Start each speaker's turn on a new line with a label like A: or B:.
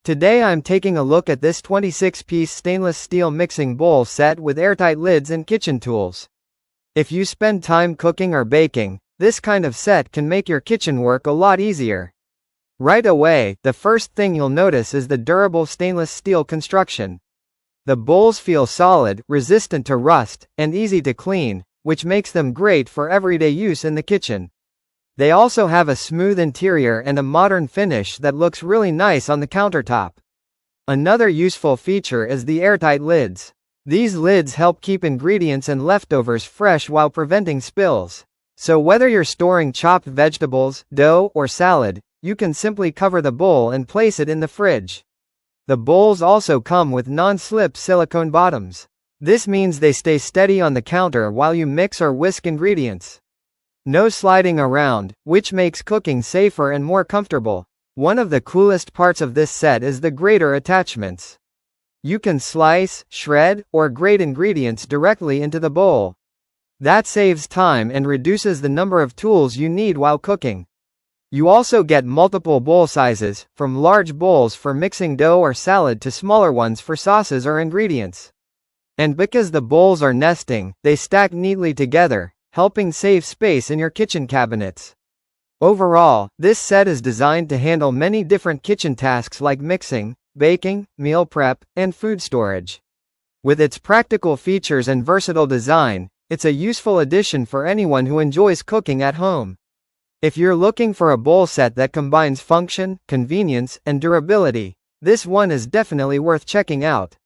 A: Today I'm taking a look at this 26-piece stainless steel mixing bowl set with airtight lids and kitchen tools. If you spend time cooking or baking, this kind of set can make your kitchen work a lot easier. Right away, the first thing you'll notice is the durable stainless steel construction. The bowls feel solid, resistant to rust, and easy to clean, which makes them great for everyday use in the kitchen. They also have a smooth interior and a modern finish that looks really nice on the countertop. Another useful feature is the airtight lids. These lids help keep ingredients and leftovers fresh while preventing spills. So whether you're storing chopped vegetables, dough, or salad, you can simply cover the bowl and place it in the fridge. The bowls also come with non-slip silicone bottoms. This means they stay steady on the counter while you mix or whisk ingredients. No sliding around, which makes cooking safer and more comfortable. One of the coolest parts of this set is the grater attachments. You can slice, shred, or grate ingredients directly into the bowl. That saves time and reduces the number of tools you need while cooking. You also get multiple bowl sizes, from large bowls for mixing dough or salad to smaller ones for sauces or ingredients. And because the bowls are nesting, they stack neatly together, helping save space in your kitchen cabinets. Overall, this set is designed to handle many different kitchen tasks like mixing, baking, meal prep, and food storage. With its practical features and versatile design, it's a useful addition for anyone who enjoys cooking at home. If you're looking for a bowl set that combines function, convenience, and durability, this one is definitely worth checking out.